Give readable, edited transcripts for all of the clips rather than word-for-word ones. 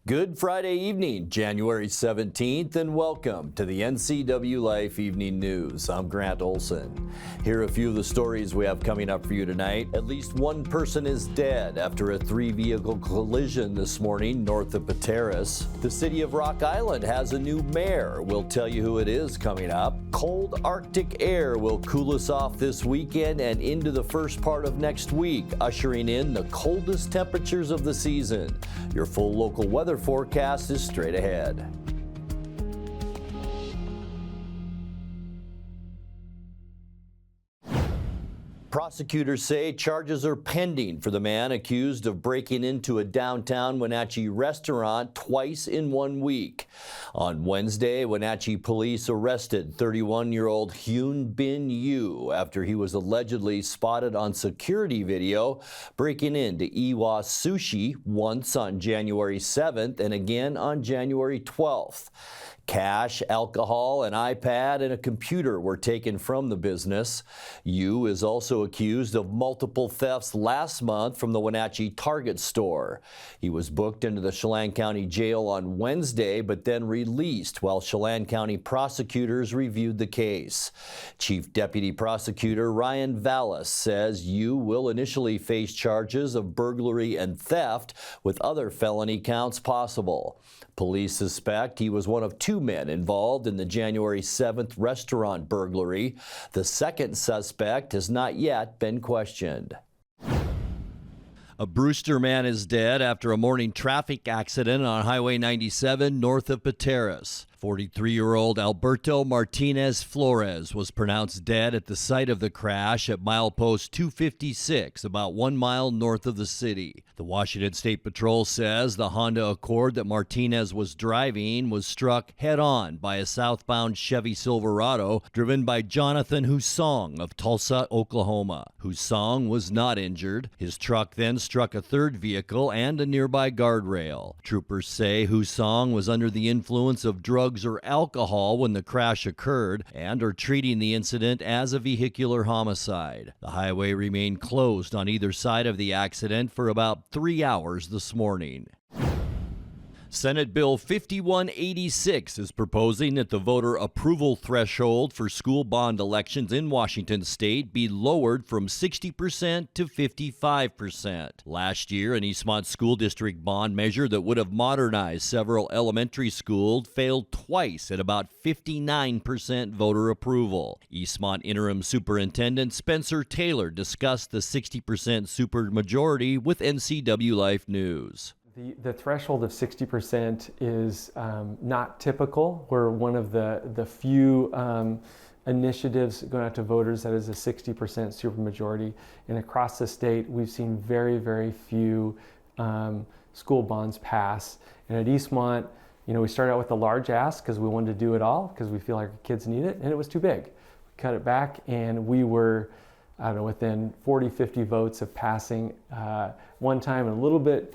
Good Friday evening, January 17th, and welcome to the NCWLIFE Evening News. I'm Grant Olson. Here are a few of the stories we have coming up for you tonight. At least one person is dead after a three-vehicle collision this morning north of Pateros. The city of Rock Island has a new mayor. We'll tell you who it is coming up. Cold Arctic air will cool us off this weekend and into the first part of next week, ushering in the coldest temperatures of the season. Your full local weather forecast is straight ahead. Prosecutors say charges are pending for the man accused of breaking into a downtown Wenatchee restaurant twice in 1 week. On Wednesday, Wenatchee police arrested 31-year-old Hyun Bin Yu after he was allegedly spotted on security video breaking into Iwa Sushi once on January 7th and again on January 12th. Cash, alcohol, an iPad, and a computer were taken from the business. Yu is also accused of multiple thefts last month from the Wenatchee Target store. He was booked into the Chelan County Jail on Wednesday, but then released while Chelan County prosecutors reviewed the case. Chief Deputy Prosecutor Ryan Vallis says Yu will initially face charges of burglary and theft, with other felony counts possible. Police suspect he was one of two men involved in the January 7th restaurant burglary. The second suspect has not yet been questioned. A Brewster man is dead after a morning traffic accident on Highway 97 north of Pateros. 43-year-old Alberto Martinez Flores was pronounced dead at the site of the crash at milepost 256, about 1 mile north of the city. The Washington State Patrol says the Honda Accord that Martinez was driving was struck head-on by a southbound Chevy Silverado driven by Jonathan Husong of Tulsa, Oklahoma. Husong was not injured. His truck then struck a third vehicle and a nearby guardrail. Troopers say Husong was under the influence of drugs or alcohol when the crash occurred and are treating the incident as a vehicular homicide. The highway remained closed on either side of the accident for about 3 hours this morning. Senate Bill 5186 is proposing that the voter approval threshold for school bond elections in Washington state be lowered from 60% to 55%. Last year, an Eastmont School District bond measure that would have modernized several elementary schools failed twice at about 59% voter approval. Eastmont Interim Superintendent Spencer Taylor discussed the 60% supermajority with NCWLIFE News. The threshold of 60% is not typical. We're one of the few initiatives going out to voters that is a 60% supermajority. And across the state, we've seen very, very few school bonds pass. And at Eastmont, we started out with a large ask because we wanted to do it all because we feel like our kids need it, and it was too big. We cut it back, and we were, within 40, 50 votes of passing one time, and a little bit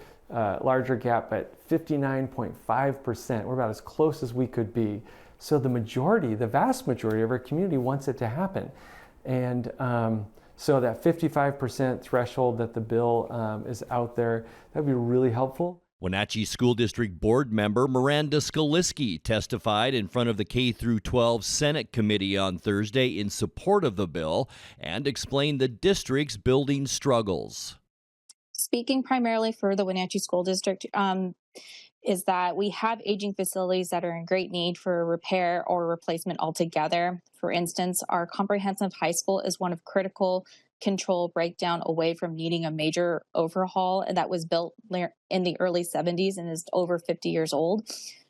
larger gap at 59.5%. We're about as close as we could be. So the vast majority of our community wants it to happen. And so that 55% threshold that the bill is out there, that would be really helpful. Wenatchee School District Board member Miranda Skaliski testified in front of the K-12 Senate Committee on Thursday in support of the bill and explained the district's building struggles. Speaking primarily for the Wenatchee School District, is that we have aging facilities that are in great need for repair or replacement altogether. For instance, our comprehensive high school is one of critical control breakdown away from needing a major overhaul, and that was built in the early 70s and is over 50 years old.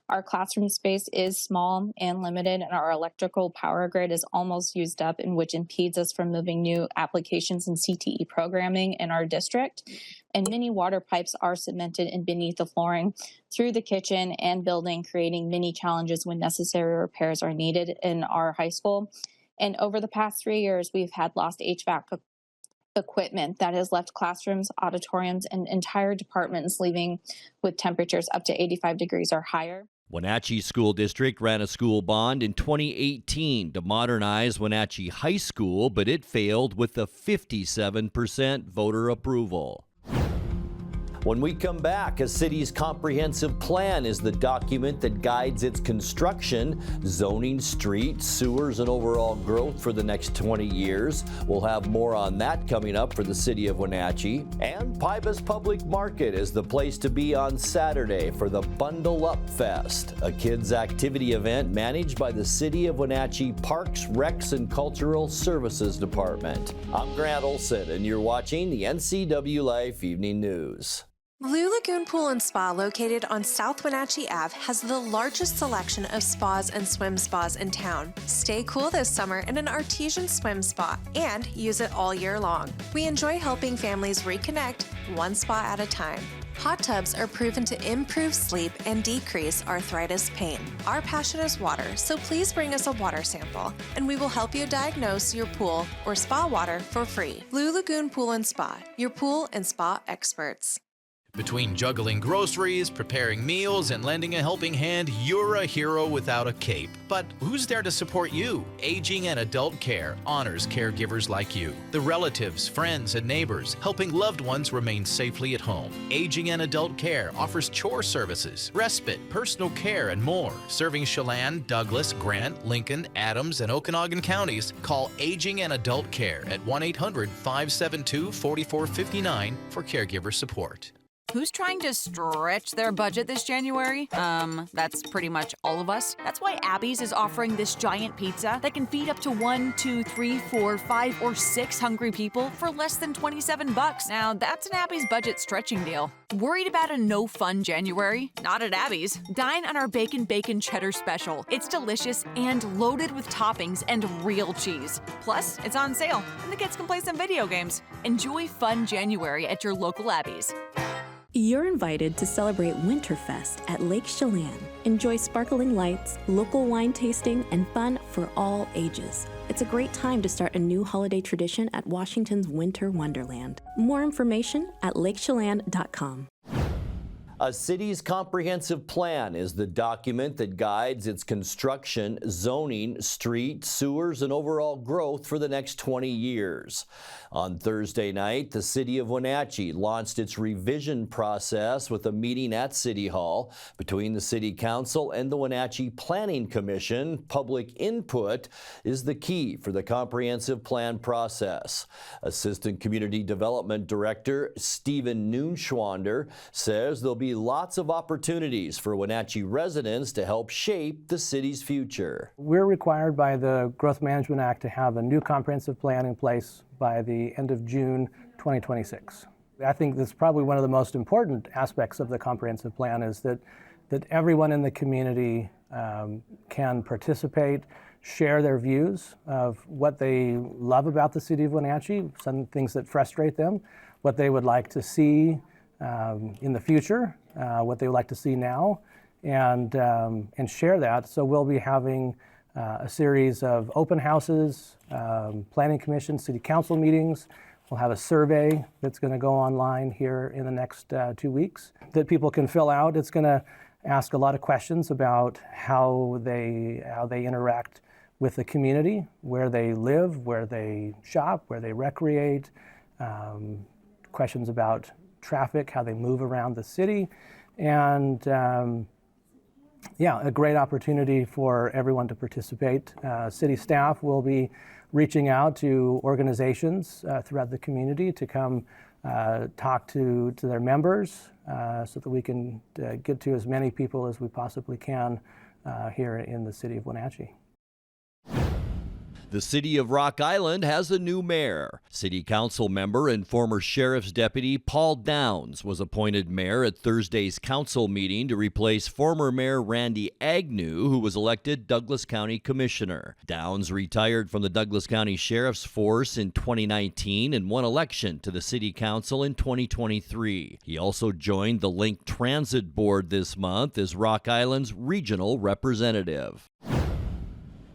Our classroom space is small and limited, and our electrical power grid is almost used up, in which impedes us from moving new applications and CTE programming in our district. And many water pipes are cemented in beneath the flooring through the kitchen and building, creating many challenges when necessary repairs are needed in our high school. And over the past 3 years, we've had lost HVAC equipment that has left classrooms, auditoriums, and entire departments leaving with temperatures up to 85 degrees or higher. Wenatchee School District ran a school bond in 2018 to modernize Wenatchee High School, but it failed with a 57% voter approval. When we come back, a city's comprehensive plan is the document that guides its construction, zoning, streets, sewers, and overall growth for the next 20 years. We'll have more on that coming up for the city of Wenatchee. And Pybus Public Market is the place to be on Saturday for the Bundle Up Fest, a kids' activity event managed by the City of Wenatchee Parks, Recs, and Cultural Services Department. I'm Grant Olson, and you're watching the NCWLIFE Evening News. Blue Lagoon Pool and Spa, located on South Wenatchee Ave, has the largest selection of spas and swim spas in town. Stay cool this summer in an artesian swim spa and use it all year long. We enjoy helping families reconnect, one spa at a time. Hot tubs are proven to improve sleep and decrease arthritis pain. Our passion is water, so please bring us a water sample, and we will help you diagnose your pool or spa water for free. Blue Lagoon Pool and Spa, your pool and spa experts. Between juggling groceries, preparing meals, and lending a helping hand, you're a hero without a cape. But who's there to support you? Aging and Adult Care honors caregivers like you, the relatives, friends, and neighbors, helping loved ones remain safely at home. Aging and Adult Care offers chore services, respite, personal care, and more. Serving Chelan, Douglas, Grant, Lincoln, Adams, and Okanagan counties, call Aging and Adult Care at 1-800-572-4459 for caregiver support. Who's trying to stretch their budget this January? That's pretty much all of us. That's why Abby's is offering this giant pizza that can feed up to 1, 2, 3, 4, 5, or 6 hungry people for less than $27. Now, that's an Abby's budget stretching deal. Worried about a no-fun January? Not at Abby's. Dine on our Bacon Cheddar Special. It's delicious and loaded with toppings and real cheese. Plus, it's on sale, and the kids can play some video games. Enjoy fun January at your local Abby's. You're invited to celebrate Winterfest at Lake Chelan. Enjoy sparkling lights, local wine tasting, and fun for all ages. It's a great time to start a new holiday tradition at Washington's Winter Wonderland. More information at lakechelan.com. A city's comprehensive plan is the document that guides its construction, zoning, streets, sewers, and overall growth for the next 20 years. On Thursday night, the City of Wenatchee launched its revision process with a meeting at City Hall. Between the City Council and the Wenatchee Planning Commission, public input is the key for the comprehensive plan process. Assistant Community Development Director Stephen Noonschwander says there'll be lots of opportunities for Wenatchee residents to help shape the city's future. We're required by the Growth Management Act to have a new comprehensive plan in place by the end of June 2026. I think that's probably one of the most important aspects of the comprehensive plan is that everyone in the community can participate, share their views of what they love about the city of Wenatchee, some things that frustrate them, what they would like to see in the future, what they would like to see now, and share that. So we'll be having a series of open houses, planning commission, city council meetings. We'll have a survey that's going to go online here in the next 2 weeks that people can fill out. It's going to ask a lot of questions about how they interact with the community, where they live, where they shop, where they recreate, questions about traffic, how they move around the city, and a great opportunity for everyone to participate. City staff will be reaching out to organizations throughout the community to come talk to their members so that we can get to as many people as we possibly can here in the city of Wenatchee. The city of Rock Island has a new mayor. City council member and former sheriff's deputy Paul Downs was appointed mayor at Thursday's council meeting to replace former mayor Randy Agnew, who was elected Douglas County commissioner. Downs retired from the Douglas County Sheriff's Force in 2019 and won election to the city council in 2023. He also joined the Link Transit Board this month as Rock Island's regional representative.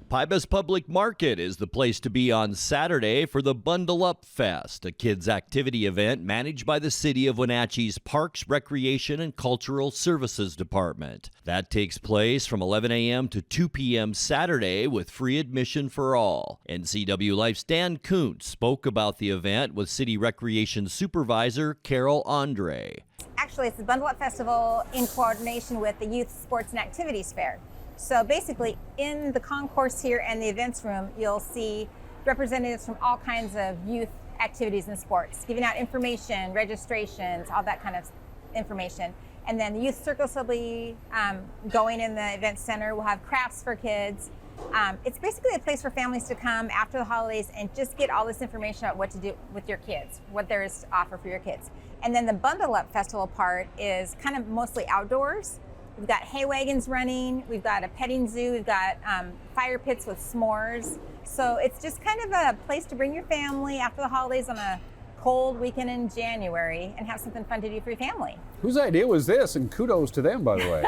Pybus Public Market is the place to be on Saturday for the Bundle Up Fest, a kids' activity event managed by the City of Wenatchee's Parks, Recreation, and Cultural Services Department. That takes place from 11 a.m. to 2 p.m. Saturday with free admission for all. NCWLIFE's Dan Kuntz spoke about the event with City Recreation Supervisor Carol Andre. Actually, it's the Bundle Up Festival in coordination with the Youth Sports and Activities Fair. So basically, in the concourse here and the events room, you'll see representatives from all kinds of youth activities and sports, giving out information, registrations, all that kind of information. And then the youth circles will be going in the event center. We'll have crafts for kids. It's basically a place for families to come after the holidays and just get all this information about what to do with your kids, what there is to offer for your kids. And then the Bundle Up Festival part is kind of mostly outdoors. We've got hay wagons running, we've got a petting zoo, we've got fire pits with s'mores. So it's just kind of a place to bring your family after the holidays on a cold weekend in January and have something fun to do for your family. Whose idea was this? And kudos to them, by the way.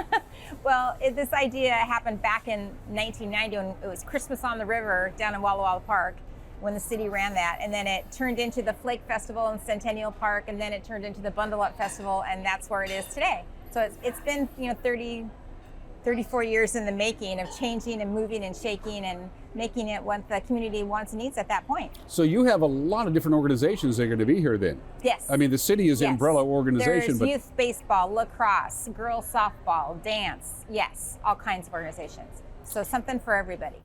Well, this idea happened back in 1990 when it was Christmas on the River down in Walla Walla Park, when the city ran that. And then it turned into the Flake Festival in Centennial Park, and then it turned into the Bundle Up Festival, and that's where it is today. So it's been 34 years in the making of changing and moving and shaking and making it what the community wants and needs at that point. So you have a lot of different organizations that are going to be here then? Yes. I mean, the city is an umbrella organization. There's youth baseball, lacrosse, girls softball, dance, yes, all kinds of organizations. So something for everybody.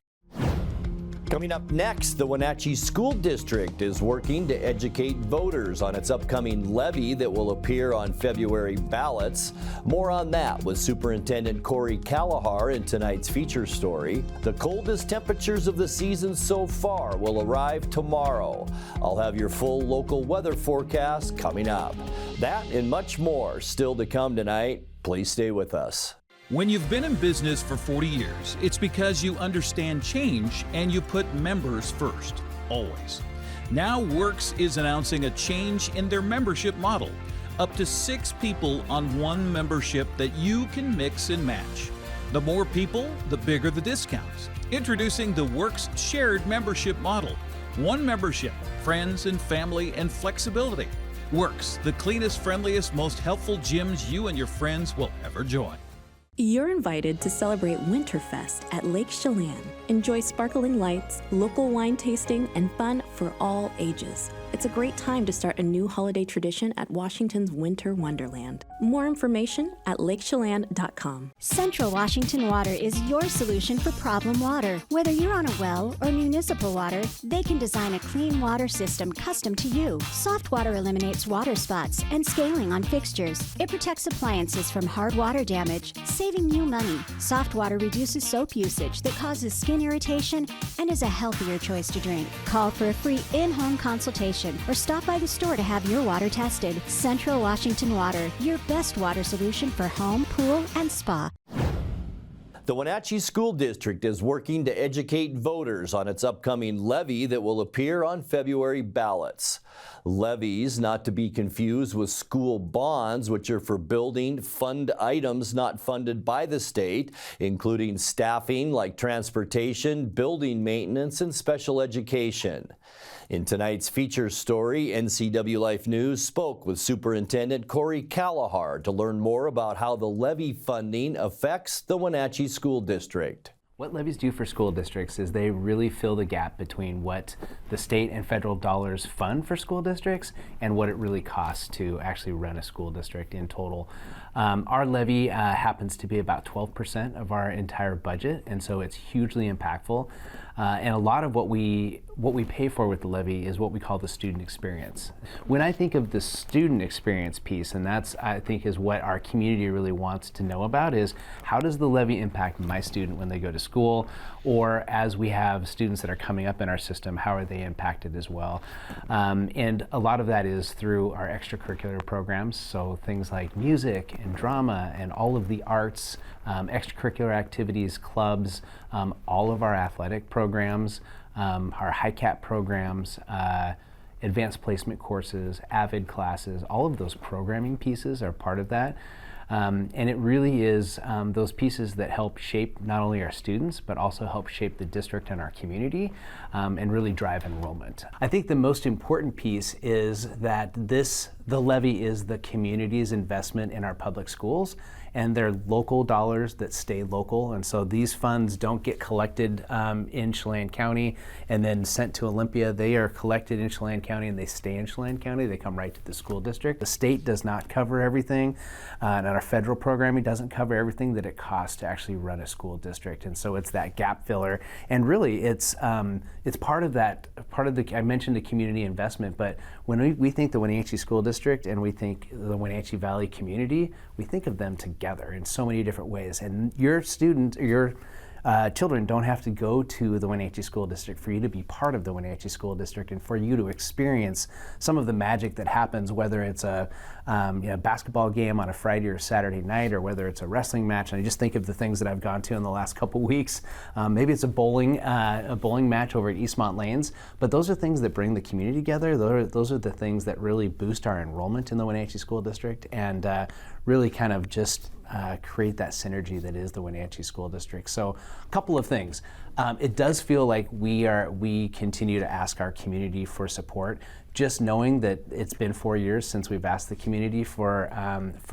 Coming up next, the Wenatchee School District is working to educate voters on its upcoming levy that will appear on February ballots. More on that with Superintendent Corey Callahar in tonight's feature story. The coldest temperatures of the season so far will arrive tomorrow. I'll have your full local weather forecast coming up. That and much more still to come tonight. Please stay with us. When you've been in business for 40 years, it's because you understand change and you put members first, always. Now Works is announcing a change in their membership model. Up to 6 people on one membership that you can mix and match. The more people, the bigger the discounts. Introducing the Works shared membership model. One membership, friends and family and flexibility. Works, the cleanest, friendliest, most helpful gyms you and your friends will ever join. You're invited to celebrate Winterfest at Lake Chelan. Enjoy sparkling lights, local wine tasting, and fun for all ages. It's a great time to start a new holiday tradition at Washington's Winter Wonderland. More information at lakechelan.com. Central Washington Water is your solution for problem water. Whether you're on a well or municipal water, they can design a clean water system custom to you. Soft water eliminates water spots and scaling on fixtures. It protects appliances from hard water damage, saving you money. Soft water reduces soap usage that causes skin irritation and is a healthier choice to drink. Call for a free in-home consultation or stop by the store to have your water tested. Central Washington Water, your best water solution for home, pool, and spa. The Wenatchee School District is working to educate voters on its upcoming levy that will appear on February ballots. Levies, not to be confused with school bonds, which are for building fund items not funded by the state, including staffing like transportation, building maintenance, and special education. In tonight's feature story, NCWLIFE News spoke with Superintendent Corey Callahar to learn more about how the levy funding affects the Wenatchee School District. What levies do for school districts is they really fill the gap between what the state and federal dollars fund for school districts and what it really costs to actually run a school district in total. Our levy happens to be about 12% of our entire budget, and so it's hugely impactful. And a lot of what we pay for with the levy is what we call the student experience. When I think of the student experience piece, and that's, I think, is what our community really wants to know about, is how does the levy impact my student when they go to school, or as we have students that are coming up in our system, how are they impacted as well? And a lot of that is through our extracurricular programs, so things like music and drama and all of the arts, extracurricular activities, clubs, all of our athletic programs, our high cap programs, advanced placement courses, AVID classes, all of those programming pieces are part of that. And it really is those pieces that help shape not only our students, but also help shape the district and our community, and really drive enrollment. I think the most important piece is that the levy is the community's investment in our public schools, and they're local dollars that stay local. And so these funds don't get collected in Chelan County and then sent to Olympia. They are collected in Chelan County and they stay in Chelan County. They come right to the school district. The state does not cover everything, and our federal programming doesn't cover everything that it costs to actually run a school district. And so it's that gap filler. And really it's part of the, I mentioned the community investment, but when we think the Wenatchee School District and we think the Wenatchee Valley community, we think of them together in so many different ways. And your children don't have to go to the Wenatchee School District for you to be part of the Wenatchee School District and for you to experience some of the magic that happens, whether it's a basketball game on a Friday or Saturday night, or whether it's a wrestling match. And I just think of the things that I've gone to in the last couple weeks. Maybe it's a bowling match over at Eastmont Lanes, but those are things that bring the community together. Those are the things that really boost our enrollment in the Wenatchee School District and really kind of just create that synergy that is the Wenatchee School District. So a couple of things. It does feel like we continue to ask our community for support. Just knowing that it's been 4 years since we've asked the community for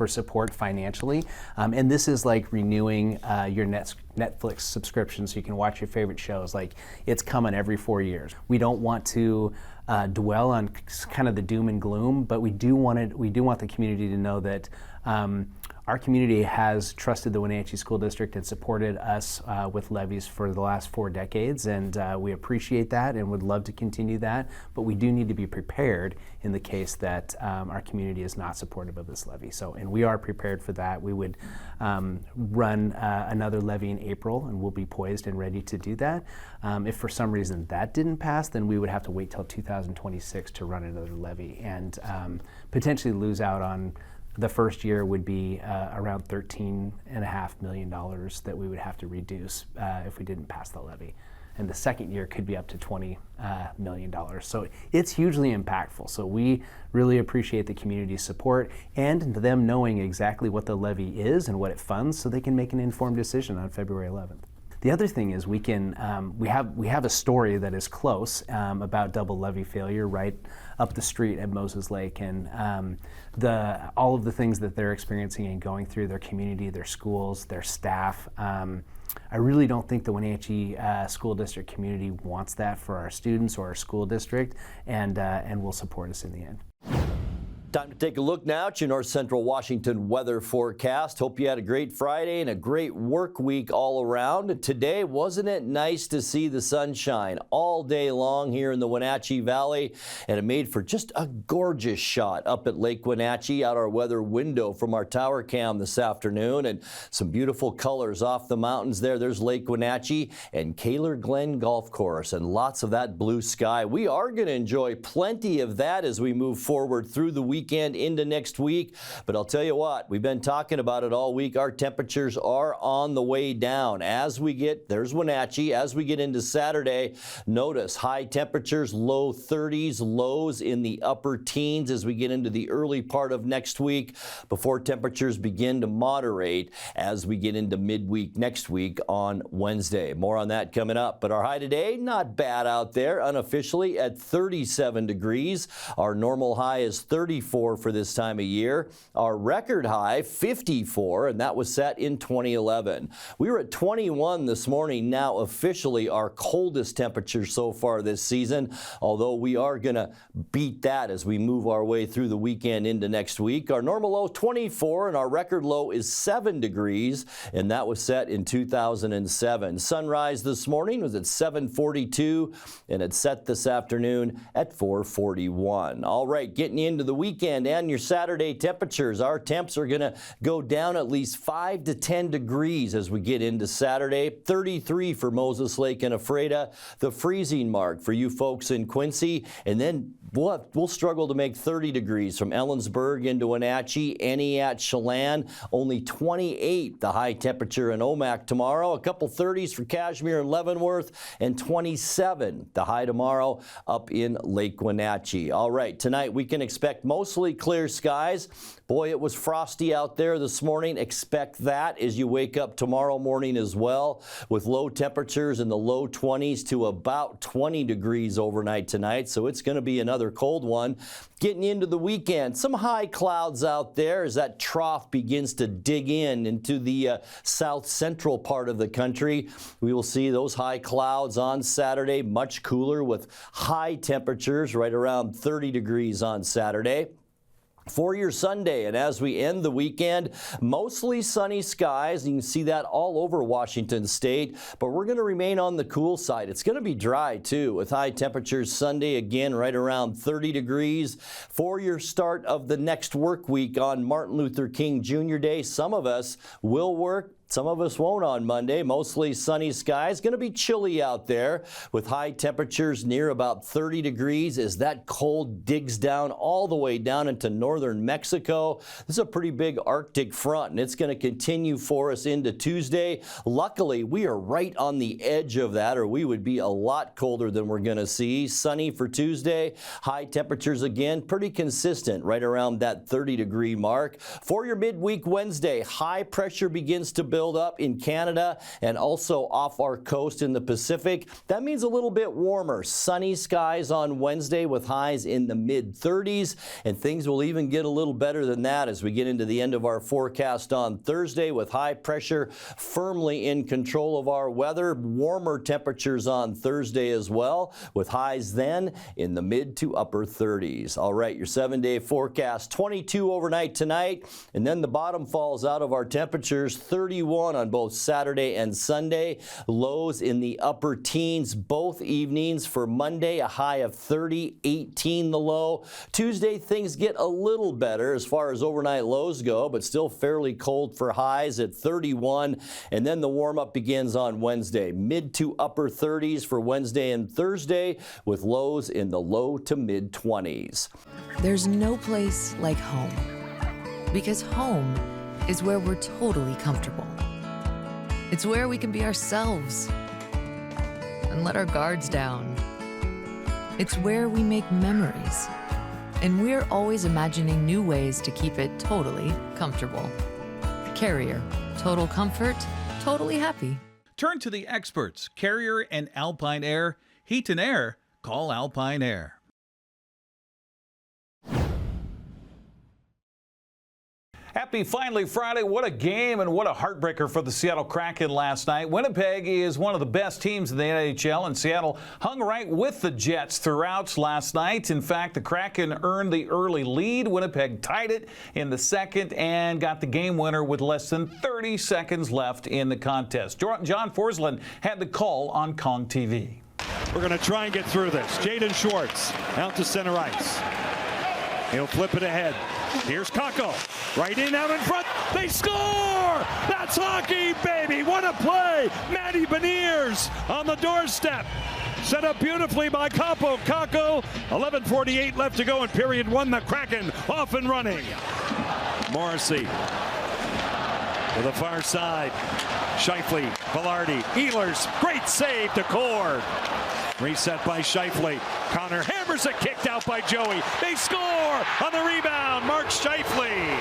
support financially, and this is like renewing your Netflix subscription so you can watch your favorite shows. Like, it's coming every 4 years. We don't want to dwell on kind of the doom and gloom, but we do want the community to know that our community has trusted the Wenatchee School District and supported us with levies for the last 4 decades, and we appreciate that and would love to continue that, but we do need to be prepared in the case that our community is not supportive of this levy. And we are prepared for that. We would run another levy in April, and we'll be poised and ready to do that. If for some reason that didn't pass, then we would have to wait till 2026 to run another levy and potentially lose out on. The first year would be around $13.5 million that we would have to reduce if we didn't pass the levy. And the second year could be up to $20 million. So it's hugely impactful. So we really appreciate the community's support and them knowing exactly what the levy is and what it funds so they can make an informed decision on February 11th. The other thing is we have a story that is close about double levy failure right up the street at Moses Lake, and all of the things that they're experiencing and going through, their community, their schools, their staff. I really don't think the Wenatchee School District community wants that for our students or our school district, and will support us in the end. Time to take a look now at your North Central Washington weather forecast. Hope you had a great Friday and a great work week all around. Today, wasn't it nice to see the sunshine all day long here in the Wenatchee Valley? And it made for just a gorgeous shot up at Lake Wenatchee out our weather window from our tower cam this afternoon. And some beautiful colors off the mountains there. There's Lake Wenatchee and Kaler Glen Golf Course and lots of that blue sky. We are going to enjoy plenty of that as we move forward through the weekend into next week. But I'll tell you what, we've been talking about it all week. Our temperatures are on the way down. There's Wenatchee. As we get into Saturday, notice high temperatures, low 30s, lows in the upper teens as we get into the early part of next week before temperatures begin to moderate as we get into midweek next week on Wednesday. More on that coming up. But our high today, not bad out there, unofficially at 37 degrees. Our normal high is 34 for this time of year. Our record high, 54, and that was set in 2011. We were at 21 this morning, now officially our coldest temperature so far this season, although we are going to beat that as we move our way through the weekend into next week. Our normal low, 24, and our record low is 7 degrees, and that was set in 2007. Sunrise this morning was at 7:42, and it's set this afternoon at 4:41. All right, getting into the weekend and your Saturday temperatures. Our temps are going to go down at least 5 to 10 degrees as we get into Saturday. 33 for Moses Lake and Ephrata, the freezing mark for you folks in Quincy. And then we'll struggle to make 30 degrees from Ellensburg into Wenatchee, Eniat, Chelan. Only 28 the high temperature in Omak tomorrow. A couple 30s for Kashmir and Leavenworth, and 27 the high tomorrow up in Lake Wenatchee. All right, tonight we can expect mostly clear skies. Boy, it was frosty out there this morning. Expect that as you wake up tomorrow morning as well, with low temperatures in the low 20s to about 20 degrees overnight tonight. So it's going to be another cold one. Getting into the weekend, some high clouds out there as that trough begins to dig into the south central part of the country. We will see those high clouds on Saturday, much cooler with high temperatures right around 30 degrees on Saturday. For your Sunday, and as we end the weekend, mostly sunny skies. You can see that all over Washington State, but we're going to remain on the cool side. It's going to be dry, too, with high temperatures Sunday, again, right around 30 degrees. For your start of the next work week on Martin Luther King Jr. Day, some of us will work. Some of us won't on Monday. Mostly sunny skies. Going to be chilly out there with high temperatures near about 30 degrees as that cold digs down all the way down into northern Mexico. This is a pretty big Arctic front, and it's going to continue for us into Tuesday. Luckily, we are right on the edge of that, or we would be a lot colder than we're going to see. Sunny for Tuesday. High temperatures again, pretty consistent, right around that 30-degree mark. For your midweek Wednesday, high pressure begins to build up in Canada and also off our coast in the Pacific. That means a little bit warmer. Sunny skies on Wednesday with highs in the mid-30s, and things will even get a little better than that as we get into the end of our forecast on Thursday with high pressure firmly in control of our weather. Warmer temperatures on Thursday as well, with highs then in the mid to upper 30s. All right, your 7-day forecast, 22 overnight tonight, and then the bottom falls out of our temperatures, 31 on both Saturday and Sunday. Lows in the upper teens both evenings. For Monday, a high of 30, 18 the low. Tuesday, things get a little better as far as overnight lows go, but still fairly cold for highs at 31. And then the warm-up begins on Wednesday. Mid to upper 30s for Wednesday and Thursday, with lows in the low to mid-20s. There's no place like home, because home is where we're totally comfortable. It's where we can be ourselves and let our guards down. It's where we make memories, and we're always imagining new ways to keep it totally comfortable. Carrier, total comfort, totally happy. Turn to the experts, Carrier and Alpine Air. Heat and air, call Alpine Air. Happy finally Friday. What a game and what a heartbreaker for the Seattle Kraken last night. Winnipeg is one of the best teams in the NHL, and Seattle hung right with the Jets throughout last night. In fact, the Kraken earned the early lead. Winnipeg tied it in the second and got the game winner with less than 30 seconds left in the contest. John Forsland had the call on Kong TV. We're going to try and get through this. Jaden Schwartz out to center ice. He'll flip it ahead. Here's Kakko. Right in, out in front. They score! That's hockey, baby! What a play! Matty Beniers on the doorstep. Set up beautifully by Kakko. 11:48 left to go in period one. The Kraken off and running. Morrissey to the far side. Scheifele, Velarde, Ehlers. Great save to Cord. Reset by Scheifele. Connor hammers it, kicked out by Joey. They score on the rebound. Mark Scheifele.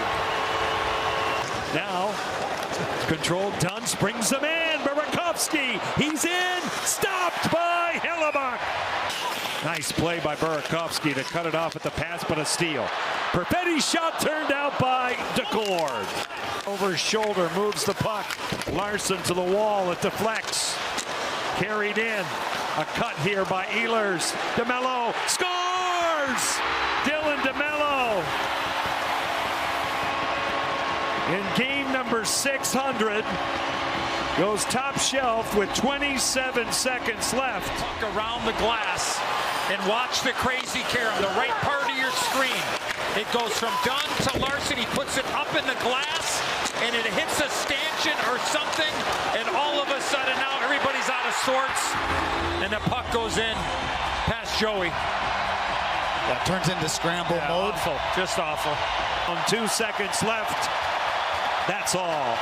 Now, controlled Dunst brings them in. Burakovsky, he's in. Stopped by Hellebuck. Nice play by Burakovsky to cut it off at the pass, but a steal. Perfetti's shot turned out by Decord. Over his shoulder, moves the puck. Larson to the wall, it deflects. Carried in. A cut here by Ehlers. DeMello scores! Dylan DeMello. In game number 600, goes top shelf with 27 seconds left. Walk around the glass and watch the crazy carry on the right part of your screen. It goes from Dunn to Larson. He puts it up in the glass, and it hits a stanchion or something, and all of a sudden now everybody's out of sorts, and the puck goes in past Joey. That turns into scramble mode. Awful, just awful. 2 seconds left. That's all.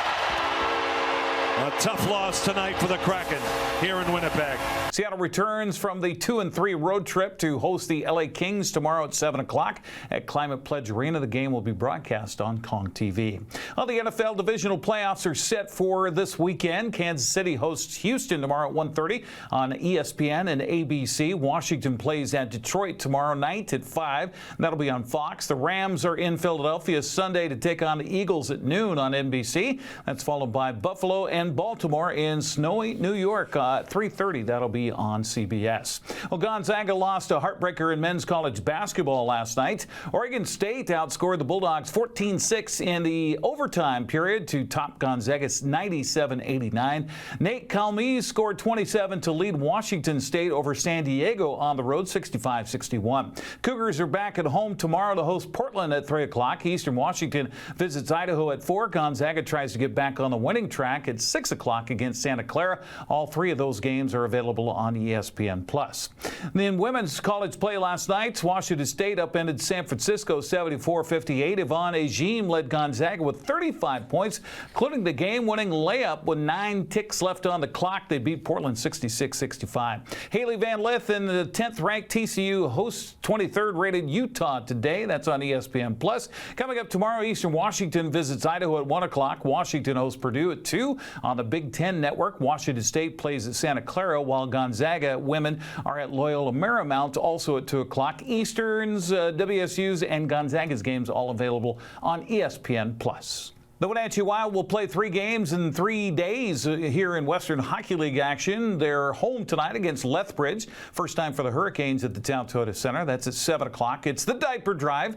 A tough loss tonight for the Kraken here in Winnipeg. Seattle returns from the 2-3 road trip to host the LA Kings tomorrow at 7 o'clock at Climate Pledge Arena. The game will be broadcast on Kong TV. Well, the NFL divisional playoffs are set for this weekend. Kansas City hosts Houston tomorrow at 1:30 on ESPN and ABC. Washington plays at Detroit tomorrow night at 5. That'll be on Fox. The Rams are in Philadelphia Sunday to take on the Eagles at noon on NBC. That's followed by Buffalo and Baltimore in snowy New York at 3:30. That'll be on CBS. Well, Gonzaga lost a heartbreaker in men's college basketball last night. Oregon State outscored the Bulldogs 14-6 in the overtime period to top Gonzaga's 97-89. Nate Calmes scored 27 to lead Washington State over San Diego on the road 65-61. Cougars are back at home tomorrow to host Portland at 3 o'clock. Eastern Washington visits Idaho at 4. Gonzaga tries to get back on the winning track at 6 o'clock against Santa Clara. All three of those games are available on ESPN+. In women's college play last night, Washington State upended San Francisco 74-58. Yvonne Agim led Gonzaga with 35 points, including the game-winning layup with 9 ticks left on the clock. They beat Portland 66-65. Haley Van Lith and the 10th-ranked TCU hosts 23rd-rated Utah today. That's on ESPN+. Coming up tomorrow, Eastern Washington visits Idaho at 1 o'clock. Washington hosts Purdue at 2 on the Big Ten Network. Washington State plays at Santa Clara, while Gonzaga women are at Loyola Marymount, also at 2 o'clock. Eastern's, WSU's, and Gonzaga's games all available on ESPN+. The Wenatchee Wild will play 3 games in 3 days here in Western Hockey League action. They're home tonight against Lethbridge. First time for the Hurricanes at the Town Toyota Center. That's at 7 o'clock. It's the diaper drive.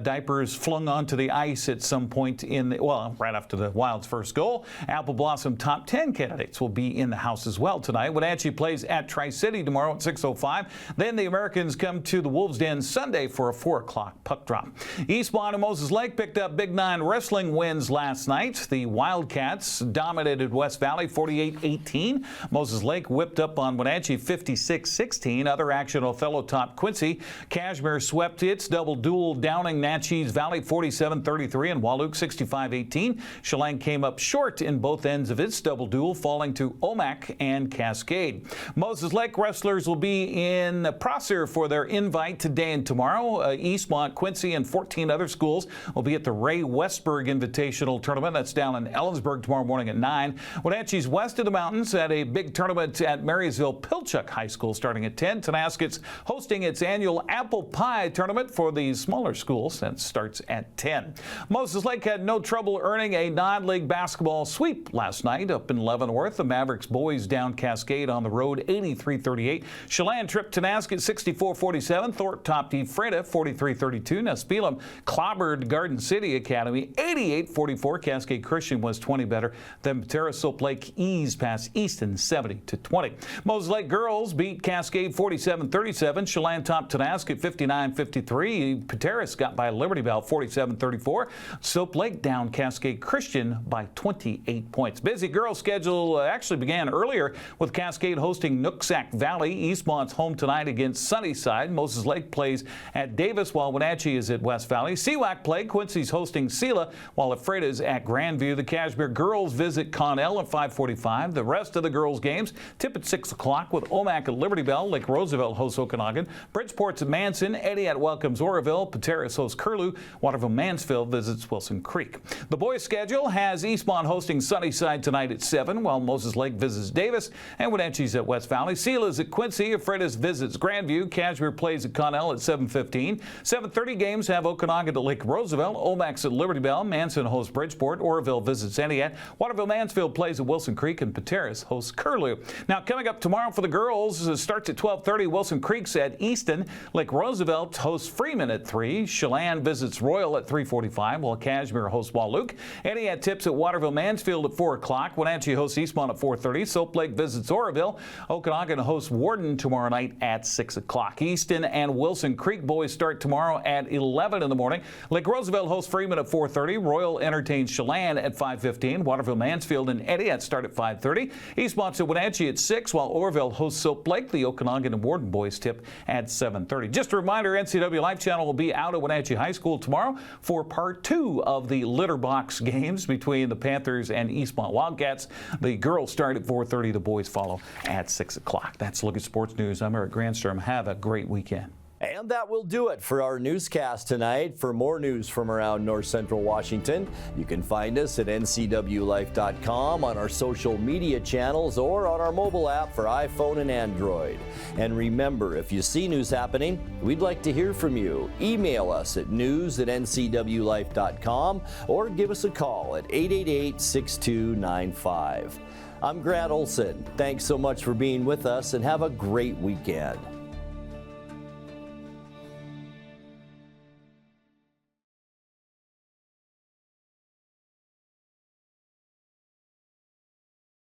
Diapers flung onto the ice at some point right after the Wild's first goal. Apple Blossom top 10 candidates will be in the house as well tonight. Wenatchee plays at Tri-City tomorrow at 6:05. Then the Americans come to the Wolves' Den Sunday for a 4 o'clock puck drop. Eastmont and Moses Lake picked up Big 9 wrestling wins last night. The Wildcats dominated West Valley 48-18. Moses Lake whipped up on Wenatchee 56-16. Other action, Othello topped Quincy. Cashmere swept its double duel, downing Natchez Valley 47-33 and Walook 65-18. Chelan came up short in both ends of its double duel, falling to Omak and Cascade. Moses Lake wrestlers will be in Prosser for their invite today and tomorrow. Eastmont, Quincy, and 14 other schools will be at the Ray Westberg Invitational Tournament. That's down in Ellensburg tomorrow morning at 9. Wenatchee's west of the mountains at a big tournament at Marysville-Pilchuck High School starting at 10. Tenasket's hosting its annual Apple Pie Tournament for the smaller schools. That starts at 10. Moses Lake had no trouble earning a non-league basketball sweep last night up in Leavenworth. The Mavericks boys down Cascade on the road 83-38. Chelan tripped Tenasket 64-47. Thorpe topped Ephrata 43-32. Nespelem clobbered Garden City Academy 88-44. Cascade Christian was 20 better. Then Pateros Soap Lake eased past Easton 70-20. Moses Lake girls beat Cascade 47-37. Chelan topped Tenasket 59-53. Pateros got by Liberty Bell 47-34. Soap Lake down Cascade Christian by 28 points. Busy girls schedule actually began earlier with Cascade hosting Nooksack Valley. Eastmont's home tonight against Sunnyside. Moses Lake plays at Davis while Wenatchee is at West Valley. Seawack play. Quincy's hosting Sela while Ephrata is at Grandview. The Cashmere girls visit Connell at 5:45. The rest of the girls' games tip at 6 o'clock with Omak at Liberty Bell. Lake Roosevelt hosts Okanagan. Bridgeport's at Manson. Ediat welcomes Oroville. Pateros hosts Curlew. Waterville-Mansfield visits Wilson Creek. The boys' schedule has Eastmont hosting Sunnyside tonight at 7, while Moses Lake visits Davis and Wenatchee's at West Valley. Sela's at Quincy. Ephrata visits Grandview. Cashmere plays at Connell at 7:15. 7:30 games have Okanagan at Lake Roosevelt. Omak's at Liberty Bell. Manson hosts Bridgeport. Oroville visits Ediat. Waterville-Mansfield plays at Wilson Creek, and Pateros hosts Curlew. Now, coming up tomorrow for the girls, it starts at 12:30. Wilson Creek's at Easton. Lake Roosevelt hosts Freeman at 3. Chelan visits Royal at 3:45, while Cashmere hosts Walook. Ediat tips at Waterville-Mansfield at 4 o'clock. Wenatchee hosts Eastmont at 4:30. Soap Lake visits Oroville. Okanagan hosts Warden tomorrow night at 6 o'clock. Easton and Wilson Creek boys start tomorrow at 11 in the morning. Lake Roosevelt hosts Freeman at 4:30. Royal enters entertains Chelan at 5:15. Waterville, Mansfield, and Ediat start at 5:30. Eastmont's at Wenatchee at 6, while Oroville hosts Soap Lake. The Okanagan and Warden boys tip at 7:30. Just a reminder, NCW Life channel will be out at Wenatchee High School tomorrow for part 2 of the litter box games between the Panthers and Eastmont Wildcats. The girls start at 4:30. The boys follow at 6 o'clock. That's a look at sports news. I'm Eric Grandstrom. Have a great weekend. And that will do it for our newscast tonight. For more news from around North Central Washington, you can find us at ncwlife.com, on our social media channels, or on our mobile app for iPhone and Android. And remember, if you see news happening, we'd like to hear from you. Email us at news@ncwlife.com or give us a call at 888-6295. I'm Grant Olson. Thanks so much for being with us, and have a great weekend.